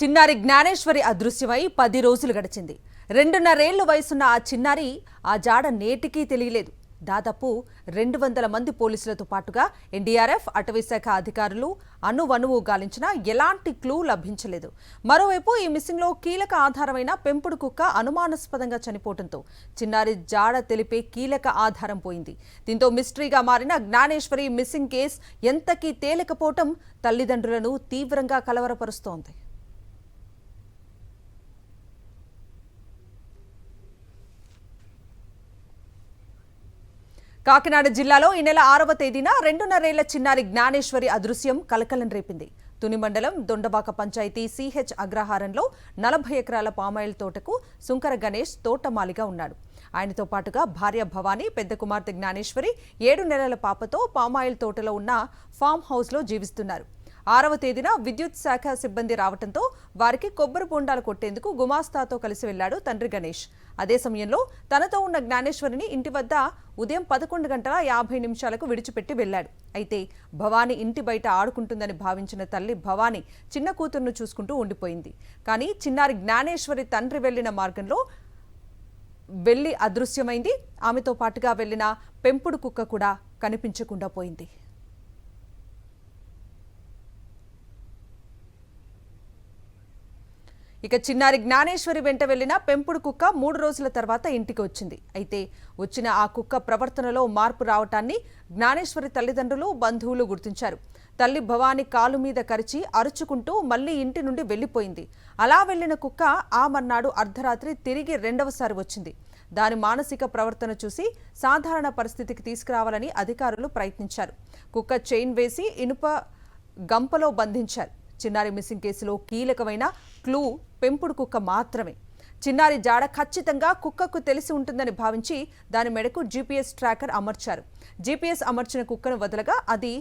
చిన్నారి జ్ఞానేశ్వరి అదృశ్యమై 10 రోజులు గడిచింది. 2.5 ఏళ్ల వయసున్న ఆ చిన్నారి ఆ జాడ నేటికీ తెలియలేదు. దాదాపు 200 మంది పోలీసులతో పాటుగా ఎన్డీఆర్ఎఫ్, అటవీశాఖ అధికారులు అణువణువు గాలించినా ఎలాంటి క్లూ లభించలేదు. మరోవైపు ఈ మిస్సింగ్లో కీలక ఆధారమైన పెంపుడు కుక్క అనుమానాస్పదంగా చనిపోవడంతో చిన్నారి జాడ తెలిపే కీలక ఆధారం పోయింది. దీంతో మిస్టరీగా మారిన జ్ఞానేశ్వరి మిస్సింగ్ కేసు ఎంతకీ తేలకపోవటం తల్లిదండ్రులను తీవ్రంగా కలవరపరుస్తోంది. కాకినాడ జిల్లాలో ఈ నెల 6వ తేదీన 2.5 ఏళ్ల చిన్నారి జ్ఞానేశ్వరి అదృశ్యం కలకలం రేపింది. తుని మండలం దొండబాక పంచాయతీ సిహెచ్ అగ్రహారంలో 40 ఎకరాల పామాయిల్ తోటకు సుంకర గణేష్ తోటమాలిగా ఉన్నాడు. ఆయనతో పాటుగా భార్య భవానీ, పెద్ద కుమార్తె జ్ఞానేశ్వరి 7 నెలల పాపతో పామాయిల్ తోటలో ఉన్న ఫామ్ హౌస్లో జీవిస్తున్నారు. 6వ తేదీన విద్యుత్ శాఖ సిబ్బంది రావడంతో వారికి కొబ్బరి బొండాలు కొట్టేందుకు గుమాస్తాతో కలిసి వెళ్లాడు తండ్రి గణేష్. అదే సమయంలో తనతో ఉన్న జ్ఞానేశ్వరిని ఇంటి వద్ద ఉదయం 11:50 విడిచిపెట్టి వెళ్లాడు. అయితే భవానీ ఇంటి బయట ఆడుకుంటుందని భావించిన తల్లి భవానీ చిన్న కూతురును చూసుకుంటూ ఉండిపోయింది. కానీ చిన్నారి జ్ఞానేశ్వరి తండ్రి వెళ్లిన మార్గంలో వెళ్లి అదృశ్యమైంది. ఆమెతో పాటుగా వెళ్లిన పెంపుడు కుక్క కూడా కనిపించకుండా పోయింది. ఇక చిన్నారి జ్ఞానేశ్వరి వెంట వెళ్లిన పెంపుడు కుక్క 3 రోజుల తర్వాత ఇంటికి వచ్చింది. అయితే వచ్చిన ఆ కుక్క ప్రవర్తనలో మార్పు రావటాన్ని జ్ఞానేశ్వరి తల్లిదండ్రులు, బంధువులు గుర్తించారు. తల్లి భవానీ కాలు మీద కరిచి అరుచుకుంటూ మళ్లీ ఇంటి నుండి వెళ్లిపోయింది. అలా వెళ్లిన కుక్క ఆ మర్నాడు అర్ధరాత్రి తిరిగి 2వసారి వచ్చింది. దాని మానసిక ప్రవర్తన చూసి సాధారణ పరిస్థితికి తీసుకురావాలని అధికారులు ప్రయత్నించారు. కుక్క చైన్ వేసి ఇనుప గంపలో బంధించారు. చిన్నారి మిస్సింగ్ కేసులో కీలకమైన క్లూ పెంపుడు కుక్క మాత్రమే. చిన్నారి జాడ ఖచ్చితంగా కుక్కకు తెలిసి ఉంటుందని భావించి దాని మెడకు జీపీఎస్ ట్రాకర్ అమర్చారు. జీపీఎస్ అమర్చిన కుక్కను వదలగా అది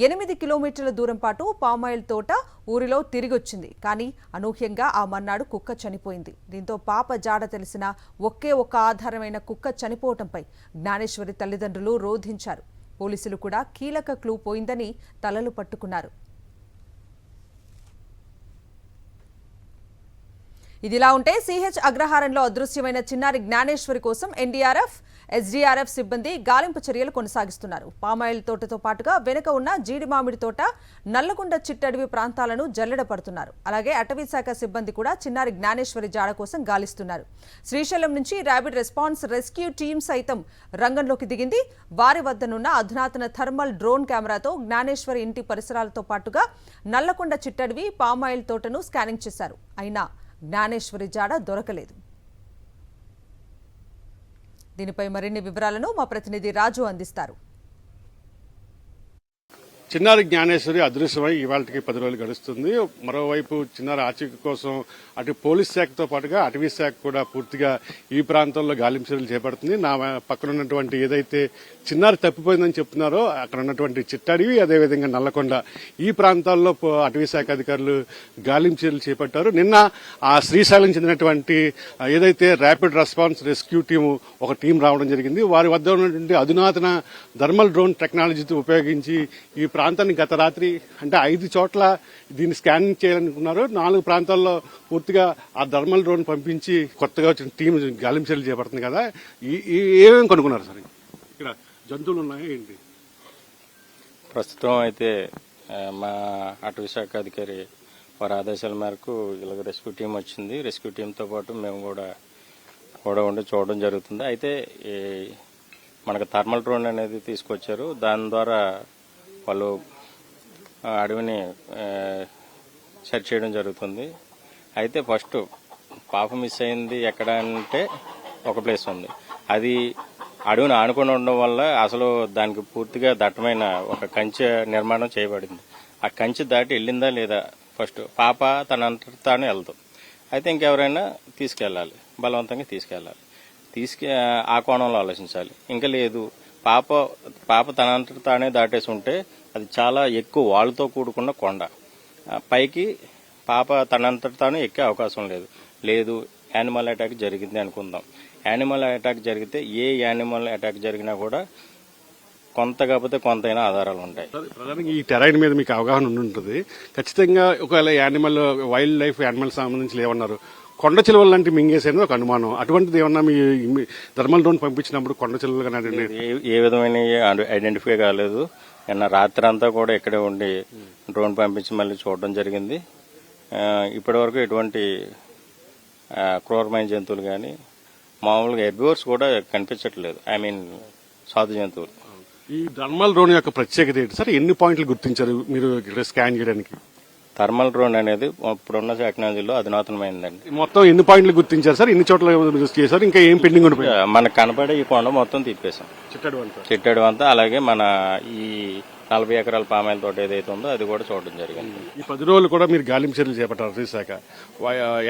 8 కిలోమీటర్ల దూరం పాటు పామాయిల్ తోట ఊరిలో తిరిగొచ్చింది. కానీ అనూహ్యంగా ఆ మర్నాడు కుక్క చనిపోయింది. దీంతో పాప జాడ తెలిసిన ఒకే ఒక్క ఆధారమైన కుక్క చనిపోవటంపై జ్ఞానేశ్వరి తల్లిదండ్రులు రోధించారు. పోలీసులు కూడా కీలక క్లూ పోయిందని తలలు పట్టుకున్నారు. ఇదిలా ఉంటే సిహెచ్ అగ్రహారంలో అదృశ్యమైన చిన్నారి జ్ఞానేశ్వరి కోసం ఎన్డీఆర్ఎఫ్, ఎస్డీఆర్ఎఫ్ సిబ్బంది గాలింపు చర్యలు కొనసాగిస్తున్నారు. పామాయిల్ తోటతో పాటుగా వెనుక ఉన్న జీడి మామిడి తోట, నల్లగొండ చిట్టడవి ప్రాంతాలను జల్లెడ పడుతున్నారు. అలాగే అటవీశాఖ సిబ్బంది కూడా చిన్నారి జ్ఞానేశ్వరి జాడ కోసం గాలిస్తున్నారు. శ్రీశైలం నుంచి ర్యాపిడ్ రెస్పాన్స్ రెస్క్యూ టీం సైతం రంగంలోకి దిగింది. వారి వద్దనున్న అధునాతన థర్మల్ డ్రోన్ కెమెరాతో జ్ఞానేశ్వరి ఇంటి పరిసరాలతో పాటుగా నల్లకొండ చిట్టడవి, పామాయిల్ తోటను స్కానింగ్ చేశారు. అయినా జ్ఞానేశ్వరి జాడ దొరకలేదు. దీనిపై మరిన్ని వివరాలను మా ప్రతినిధి రాజు అందిస్తారు. చిన్నారి జ్ఞానేశ్వరి అదృశ్యమై ఇవాళకి 10 రోజులు గడుస్తుంది. మరోవైపు చిన్నారి ఆచూకీ కోసం అటు పోలీస్ శాఖతో పాటుగా అటవీ శాఖ కూడా పూర్తిగా ఈ ప్రాంతంలో గాలింపు చర్యలు చేపడుతుంది. నా పక్కన ఉన్నటువంటి ఏదైతే చిన్నారి తప్పిపోయిందని చెప్తున్నారో అక్కడ ఉన్నటువంటి చిట్టడివి, అదేవిధంగా నల్లకొండ, ఈ ప్రాంతాల్లో అటవీ శాఖ అధికారులు గాలింపు చర్యలు చేపట్టారు. నిన్న ఆ శ్రీశైలం చెందినటువంటి ఏదైతే ర్యాపిడ్ రెస్పాన్స్ రెస్క్యూ టీము ఒక టీం రావడం జరిగింది. వారి వద్ద ఉన్నటువంటి అధునాతన థర్మల్ డ్రోన్ టెక్నాలజీతో ఉపయోగించి ఈ ప్రాంతాన్ని గత రాత్రి అంటే 5 చోట్ల దీన్ని స్కానింగ్ చేయాలనుకున్నారు. 4 ప్రాంతాల్లో పూర్తిగా ఆ థర్మల్ డ్రోన్ పంపించి కొత్తగా వచ్చిన టీం గాలింపు చర్యలు చేపడుతుంది కదా. ఏమేమి కనుక్కున్నారు సార్? ఇక్కడ జంతువులు ఉన్నాయా ఏంటి? ప్రస్తుతం అయితే మా అటవీ శాఖ అధికారి వారి ఆదేశాల మేరకు ఇలాగ రెస్క్యూ టీం వచ్చింది. రెస్క్యూ టీంతో పాటు మేము కూడా ఉండి చూడడం జరుగుతుంది. అయితే మనకు థర్మల్ డ్రోన్ అనేది తీసుకొచ్చారు. దాని ద్వారా వాళ్ళు అడవిని సెర్చ్ చేయడం జరుగుతుంది. అయితే ఫస్ట్ పాప మిస్ అయింది ఎక్కడ అంటే ఒక ప్లేస్ ఉంది. అది అడవిని ఆనుకొని ఉండడం వల్ల అసలు దానికి పూర్తిగా దట్టమైన ఒక కంచె నిర్మాణం చేయబడింది. ఆ కంచె దాటి వెళ్ళిందా లేదా ఫస్ట్ పాప తనంతట తాను వెళ్తాం. అయితే ఇంకెవరైనా తీసుకెళ్ళాలి, బలవంతంగా తీసుకెళ్ళాలి. ఆ కోణంలో ఆలోచించాలి. ఇంకా లేదు పాప తనంతట తానే దాటేసి ఉంటే అది చాలా ఎక్కువ వాళ్ళతో కూడుకున్న కొండ, పైకి పాప తనంతట తాను ఎక్కే అవకాశం లేదు. యానిమల్ అటాక్ జరిగింది అనుకుందాం. యానిమల్ అటాక్ జరిగితే ఏ యానిమల్ అటాక్ జరిగినా కూడా కొంత కాకపోతే కొంతైనా ఆధారాలు ఉంటాయి. ప్రధానంగా ఈ టెరైన్ మీద మీకు అవగాహన ఉంటుంది. ఖచ్చితంగా ఒకవేళ యానిమల్ వైల్డ్ లైఫ్ యానిమల్ సంబంధించి ఏమన్నారు, కొండ చిలువలు లాంటి మింగేసేది ఒక అనుమానం. అటువంటిది ఏమన్నా మీ థర్మల్ డ్రోన్ పంపించినప్పుడు కొండ చిలువలు కానీ ఏ విధమైన ఐడెంటిఫై కాలేదు. నిన్న రాత్రి అంతా కూడా ఇక్కడే ఉండి డ్రోన్ పంపించి మళ్ళీ చూడడం జరిగింది. ఇప్పటి వరకు ఎటువంటి క్రూరమైన జంతువులు కానీ మామూలుగా హెర్బివోర్స్ కూడా కనిపించట్లేదు. ఐ మీన్ సాధు జంతువులు. ఈ థర్మల్ డ్రోన్ యొక్క ప్రత్యేకత ఏంటి సార్? ఎన్ని పాయింట్లు గుర్తించారు మీరు ఇక్కడ స్కాన్ చేయడానికి? థర్మల్ డ్రోన్ అనేది ఇప్పుడున్న టెక్నాలజీలో అధునాతనమైందండి. మొత్తం ఎన్ని పాయింట్లు గుర్తించారు సార్? ఎన్ని చోట్ల చేశారు? ఇంకా ఏం పెండింగ్ ఉండిపోయింది? మనకు కనపడే ఈ కొండ మొత్తం తిప్పేశాం, చిట్టడు అంతా. అలాగే మన ఈ 40 ఎకరాల పామాయిల తోట ఏదైతే ఉందో అది కూడా చూడడం జరిగింది. ఈ 10 రోజులు కూడా మీరు గాలింపు చర్యలు చేపట్టారు అటవీశాఖ.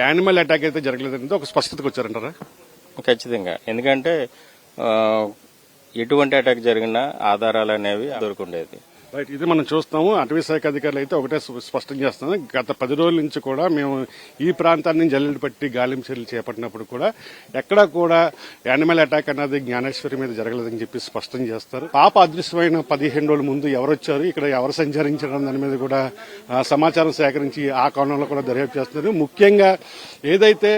యానిమల్ అటాక్ అయితే జరగలేదంటే ఒక స్పష్టతకు వచ్చారంటారా? ఖచ్చితంగా. ఎందుకంటే ఎటువంటి అటాక్ జరిగినా ఆధారాలు అనేవి దొరుకుండేది. రైట్, ఇది మనం చూస్తాము. అటవీ శాఖ అధికారులు అయితే ఒకటే స్పష్టం చేస్తున్నారు, గత 10 రోజుల నుంచి కూడా మేము ఈ ప్రాంతాన్ని జల్లెడ పట్టి గాలింపు చర్యలు చేపట్టినప్పుడు కూడా ఎక్కడా కూడా యానిమల్ అటాక్ అన్నది జ్ఞానేశ్వరి మీద జరగలేదని చెప్పి స్పష్టం చేస్తారు. పాప అదృశ్యమైన 15 రోజుల ముందు ఎవరు వచ్చారు, ఇక్కడ ఎవరు సంచరించడం దాని మీద కూడా సమాచారం సేకరించి ఆ కోణంలో కూడా దర్యాప్తు చేస్తున్నారు. ముఖ్యంగా ఏదైతే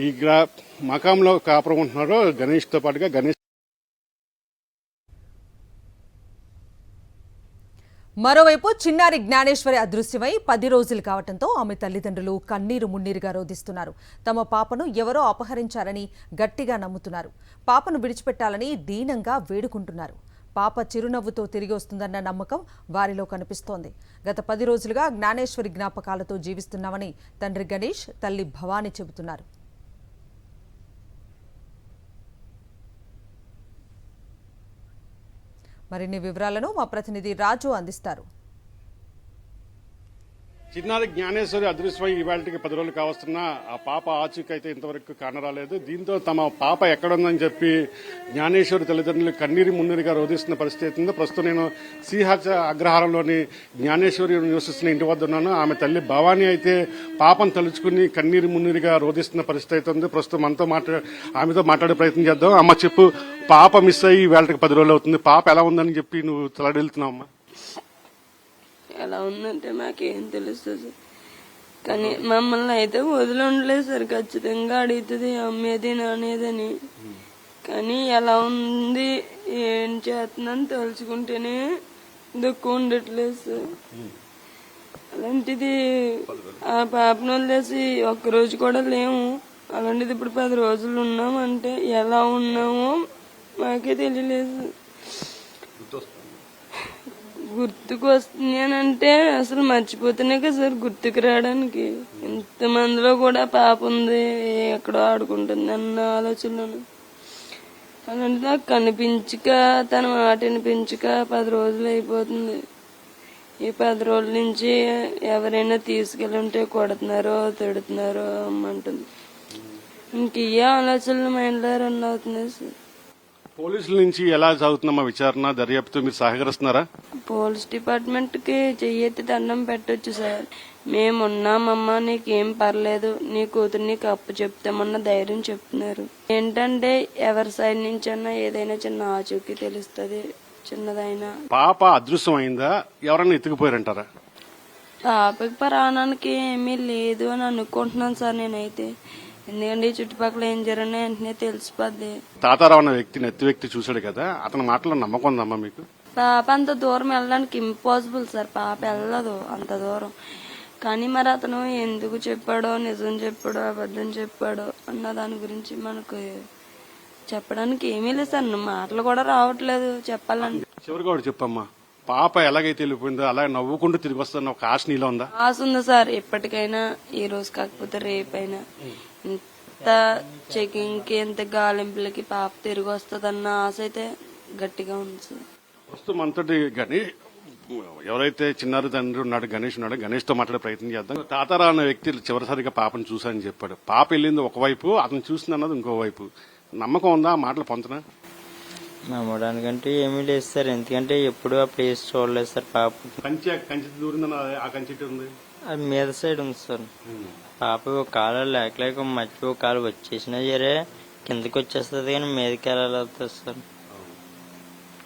ఈ మకాంలో కాపురం ఉంటున్నారో గణేష్తో పాటుగా గణేష్ మరోవైపు చిన్నారి జ్ఞానేశ్వరి అదృశ్యమై 10 రోజులు కావడంతో ఆమె తల్లిదండ్రులు కన్నీరు మున్నీరుగా రోధిస్తున్నారు. తమ పాపను ఎవరో అపహరించారని గట్టిగా నమ్ముతున్నారు. పాపను విడిచిపెట్టాలని దీనంగా వేడుకుంటున్నారు. పాప చిరునవ్వుతో తిరిగి వస్తుందన్న నమ్మకం వారిలో కనిపిస్తోంది. గత 10 రోజులుగా జ్ఞానేశ్వరి జ్ఞాపకాలతో జీవిస్తున్నామని తండ్రి గణేష్, తల్లి భవానీ చెబుతున్నారు. మరిన్ని వివరాలను మా ప్రతినిధి రాజు అందిస్తారు. చిన్నారి జ్ఞానేశ్వరి అదృశ్యమై ఇవాళకి 10 రోజులు కావస్తున్నా ఆ పాప ఆచూకీ అయితే ఇంతవరకు కానరాలేదు. దీంతో తమ పాప ఎక్కడుందని చెప్పి జ్ఞానేశ్వరి తల్లిదండ్రులు కన్నీరు మున్నీరుగా రోధిస్తున్న పరిస్థితి ఉంది. ప్రస్తుతం నేను శ్రీహర్ష అగ్రహారంలోని జ్ఞానేశ్వరి నివసిస్తున్న ఇంటి వద్ద ఉన్నాను. ఆమె తల్లి భవానీ అయితే పాపను తలుచుకుని కన్నీరు మున్నీరుగా రోధిస్తున్న పరిస్థితి అయితే ఉంది. ప్రస్తుతం ఆమెతో మాట్లాడే ప్రయత్నం చేద్దాం. అమ్మ చెప్పు, పాప మిస్ అయ్యి ఇవాళకి 10 రోజులు అవుతుంది. పాప ఎలా ఉందని చెప్పి నువ్వు తలడిల్లుతున్నావు అమ్మా? ఎలా ఉందంటే మాకేం తెలుస్తుంది, కానీ మమ్మల్ని అయితే వదిలి ఉండలేదు సార్. ఖచ్చితంగా అడుగుతుంది అమ్మేది నానేదని. కానీ ఎలా ఉంది ఏం చేస్తుందని తలుచుకుంటేనే దుఃఖం ఉండట్లేదు సార్. అలాంటిది ఆ పాపను వదిలేసి ఒక్కరోజు కూడా లేము. అలాంటిది ఇప్పుడు 10 రోజులు ఉన్నామంటే ఎలా ఉన్నామో మాకే తెలియలేదు. గుర్తుకు వస్తుంది అని అంటే అసలు మర్చిపోతేనే కదా సార్ గుర్తుకు రావడానికి. ఇంతమందిలో కూడా పాప ఉంది, ఎక్కడో ఆడుకుంటుంది అన్న ఆలోచనలు. అలాంటి నాకు కనిపించక, తన మాట వినిపించక 10 రోజులు అయిపోతుంది. ఈ 10 రోజుల నుంచి ఎవరైనా తీసుకెళ్ళి ఉంటే కొడుతున్నారో తిడుతున్నారో అమ్మంటుంది. ఇంక ఈ ఆలోచనలు మైండ్లో రన్ అవుతున్నాయి సార్. పోలీసుల నుంచి ఎలా సాగుతుందమ్మా విచారణ, దర్యాప్తు? మీరు సహకరిస్తున్నారా? పోలీస్ డిపార్ట్మెంట్ కి చెయ్యెత్తి దండం పెట్టొచ్చు సార్. మేమున్నామమ్మా, నీకేం పర్లేదు, నీ కూతురు నీకు అప్పు చెప్తామన్న ధైర్యం చెప్తున్నారు. ఏంటంటే ఎవరి సైడ్ నుంచి అన్నా ఏదైనా చిన్న ఆచూకీ తెలుస్తుంది, చిన్నదైనా. పాప అదృశ్యం అయిందా, ఎవరన్నా ఎత్తుకుపోయారంటారా? పాపకి ప్రాణానికి ఏమీ లేదు అని అనుకుంటున్నాను సార్ నేనైతే. ఎందుకంటే ఈ చుట్టుపక్కల ఏం జరిగినా వెంటనే తెలిసిపోద్ది. తాతారావు అన్న వ్యక్తిని ఎత్తు వ్యక్తి చూశాడు కదా, అతని మాటలో నమ్మకం ఉందమ్మా మీకు? పాప అంత దూరం వెళ్ళడానికి ఇంపాసిబుల్ సార్. పాప వెళ్ళదు అంత దూరం. కానీ మరి అతను ఎందుకు చెప్పాడో, నిజం చెప్పాడో అబద్ధం చెప్పాడో అన్న దాని గురించి మనకు చెప్పడానికి ఏమీ లేదు సార్. మాటలు కూడా రావట్లేదు చెప్పాలంటే. చివరిగా ఒకటి చెప్పమ్మా, పాప ఎలాగైతే వెళ్ళిపోయిందో అలాగే నవ్వుకుంటూ తిరిగి వస్తున్న ఒక ఆశ నీలో ఉందా? ఆశ ఉంది సార్. ఎప్పటికైనా, ఈ రోజు కాకపోతే రేపైనా, ఇంత చెకింగ్ కి, ఇంత గాలింపులకి పాప తిరిగి వస్తుందన్న ఆశ అయితే గట్టిగా ఉంది సార్. ప్రస్తుతం అంతటి ఎవరైతే చిన్నారి తండ్రి ఉన్నాడు గణేష్ ఉన్నాడు, గణేష్ తో మాట్లాడే ప్రయత్నం చేద్దాం. తాతారా అన్న వ్యక్తి చివరిసారిగా పాపను చూశానని చెప్పాడు. పాప వెళ్ళింది ఒకవైపు, అతను చూసింది అన్నది ఇంకోవైపు. నమ్మకం ఉందా మాటలు పొందుతున్నా? నమ్మడానికంటే ఏమీ లేదు సార్. ఎందుకంటే ఎప్పుడు ఆ ప్లేస్ చూడలేదు సార్. పాప కంచి దూరిందని ఆ కంచి ఉంది, అది మీద సైడ్ ఉంది సార్. పాప ఒక కాలు లేక మర్చి ఒక కాలు వచ్చేసినా సరే కిందకి వచ్చేస్తుంది, కానీ మీదకి వెళ్ళాలి సార్.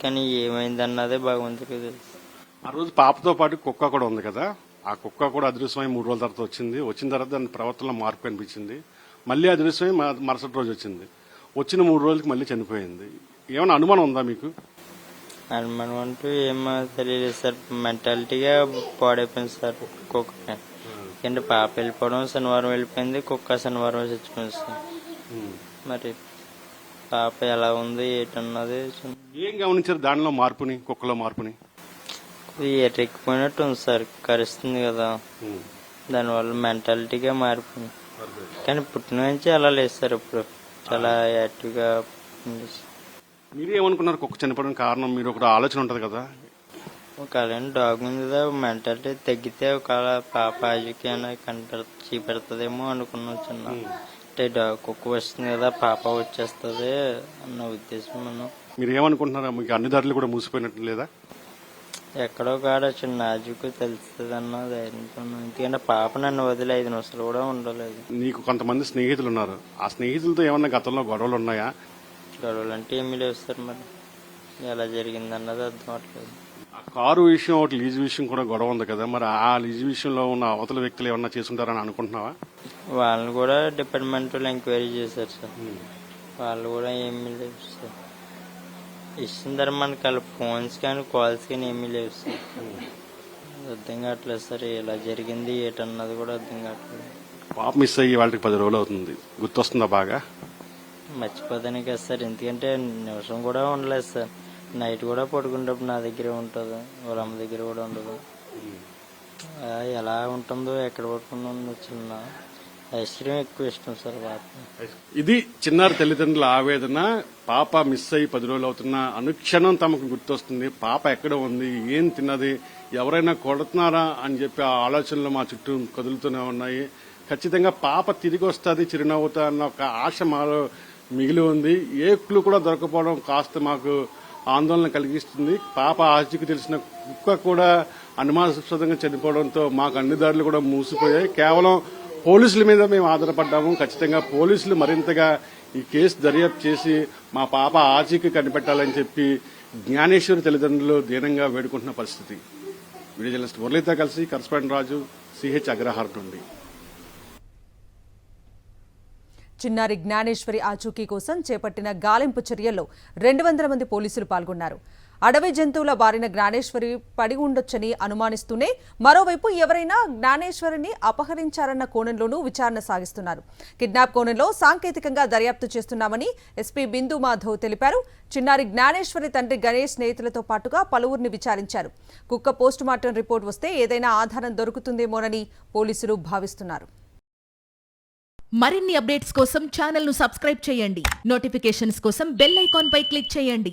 కానీ ఏమైంది అన్నదే భగవంతుడికి తెలుసు. ఆ రోజు పాపతో పాటు కుక్క కూడా ఉంది కదా, ఆ కుక్క కూడా అదృశ్యమై 3 రోజుల తర్వాత వచ్చింది. వచ్చిన తర్వాత దాని ప్రవర్తనలో మార్పు కనిపించింది. మళ్ళీ అదృశ్యమై మరుసటి రోజు వచ్చింది. వచ్చిన 3 రోజులకి మళ్ళీ చనిపోయింది. ఏమైనా అనుమానం ఉందా మీకు? అనుమానం అంటూ ఏమో తెలియలేదు సార్. మెంటాలిటీగా పాడైపోయింది సార్ కుక్క. ఎందుకంటే పాప వెళ్ళిపోవడం శనివారం వెళ్ళిపోయింది, కుక్క శనివారం చచ్చిపోయింది సార్. మరి పాప ఎలా ఉంది ఏంటన్నది ఏం గమనించారు దానిలో మార్పుని, కుక్కలో మార్పుని? ఎక్కిపోయినట్టు ఉంది సార్, కరుస్తుంది కదా, దానివల్ల మెంటాలిటీగా మారిపోయింది. కానీ పుట్టిన నుంచి అలా లేదు సార్, ఇప్పుడు చాలా యాక్టివ్గా ఉంది. మీరు ఏమనుకున్నారు కుక్క చనిపోవడానికి కారణం? మీరు ఒక ఆలోచన ఉంటుంది కదా, ఒకవేళ డాగ్ ఉంది కదా, మెంటాలిటీ తగ్గితే ఒకవేళ పాప ఆజుకైనా చూపెడుతుందేమో అనుకున్నాం చిన్న. అంటే డాగ్ కుక్క వస్తుంది కదా, పాప వచ్చేస్తుంది అన్న ఉద్దేశం మనం. మీరు ఏమనుకుంటున్నారా? మీకు అన్ని దారులు కూడా మూసిపోయినట్టు లేదా? ఎక్కడో కాడ చిన్న ఆజుకు తెలుస్తుంది అన్న ధైర్యంతో. ఎందుకంటే పాప నన్ను వదిలి 5 నిమిషాలు కూడా ఉండలేదు. నీకు కొంతమంది స్నేహితులు ఉన్నారు, ఆ స్నేహితులతో ఏమన్నా గతంలో గొడవలు ఉన్నాయా? గొడవలు అంటే ఏమీ లేవు సార్. మరి ఎలా జరిగింది అన్నది అర్థం అవట్లేదు. ఆ కారు విషయం, ఒకటి లీజు విషయం కూడా గొడవ ఉంది కదా, మరి ఆ లీజు విషయంలో ఉన్న అవతల వ్యక్తులు ఏమన్నా చేసుంటారని అనుకుంటున్నావా? వాళ్ళని కూడా డిపార్ట్మెంట్ వాళ్ళు ఎంక్వైరీ చేశారు సార్. వాళ్ళు కూడా ఏమీ లేవు సార్. ఇచ్చిన తర్వాత మనకి వాళ్ళ ఫోన్స్ కానీ కాల్స్ కానీ ఏమీ లేవు సార్. అర్థం కావట్లేదు సార్, ఎలా జరిగింది ఏటన్నది కూడా అర్థం కావట్లేదు. పాప మిస్ అయ్యి వాళ్ళకి 10 రోజులు అవుతుంది. గుర్తొస్తుందా బాగా? మర్చిపోతానే కదా సార్, ఎందుకంటే నిమిషం కూడా ఉండలేదు సార్. నైట్ కూడా పడుకునేటప్పుడు నా దగ్గరే ఉంటుంది, వాళ్ళ అమ్మ దగ్గర కూడా ఉండదు. ఎలా ఉంటుందో ఎక్కడ పడుకుంటుందో చిన్న ఐస్ క్రీమ్ ఎక్కువ ఇష్టం సార్ పాప. ఇది చిన్నారి తల్లిదండ్రుల ఆవేదన. పాప మిస్ అయ్యి 10 రోజులు అవుతున్నా అనుక్షణం తమకు గుర్తొస్తుంది. పాప ఎక్కడ ఉంది, ఏం తిన్నది, ఎవరైనా కొడుతున్నారా అని చెప్పి ఆ ఆలోచనలు మా చుట్టూ కదులుతూనే ఉన్నాయి. ఖచ్చితంగా పాప తిరిగి వస్తుంది చిరునవ్వుతా అన్న ఒక ఆశ మాలో మిగిలి ఉంది. ఏ క్లూ కూడా దొరకపోవడం కాస్త మాకు ఆందోళన కలిగిస్తుంది. పాప ఆచూకీ తెలిసిన కుక్క కూడా అనుమానాస్పదంగా చనిపోవడంతో మాకు అన్ని దారులు కూడా మూసిపోయాయి. కేవలం పోలీసుల మీద మేము ఆధారపడ్డాము. ఖచ్చితంగా పోలీసులు మరింతగా ఈ కేసు దర్యాప్తు చేసి మా పాప ఆచూకీ కనిపెట్టాలని చెప్పి జ్ఞానేశ్వరి తల్లిదండ్రులు దీనంగా వేడుకుంటున్న పరిస్థితి. వీడియో జర్నలిస్ట్ మురళితో కలిసి కరస్పాండెంట్ రాజు, సిహెచ్ అగ్రహారం నుండి. చిన్నారి జ్ఞానేశ్వరి ఆచూకీ కోసం చేపట్టిన గాలింపు చర్యల్లో 200 మంది పోలీసులు పాల్గొన్నారు. అడవి జంతువుల బారిన జ్ఞానేశ్వరి పడి ఉండొచ్చని అనుమానిస్తూనే మరోవైపు ఎవరైనా జ్ఞానేశ్వరిని అపహరించారన్న కోణంలోనూ విచారణ సాగిస్తున్నారు. కిడ్నాప్ కోణంలో సాంకేతికంగా దర్యాప్తు చేస్తున్నామని ఎస్పీ బిందు మాధవ్ తెలిపారు. చిన్నారి జ్ఞానేశ్వరి తండ్రి గణేష్ స్నేహితులతో పాటుగా పలువురిని విచారించారు. కుక్క పోస్టుమార్టం రిపోర్ట్ వస్తే ఏదైనా ఆధారం దొరుకుతుందేమోనని పోలీసులు భావిస్తున్నారు. మరిన్ని అప్డేట్స్ కోసం ఛానల్ ను సబ్స్క్రైబ్ చేయండి. నోటిఫికేషన్స్ కోసం బెల్ ఐకాన్ పై క్లిక్ చేయండి.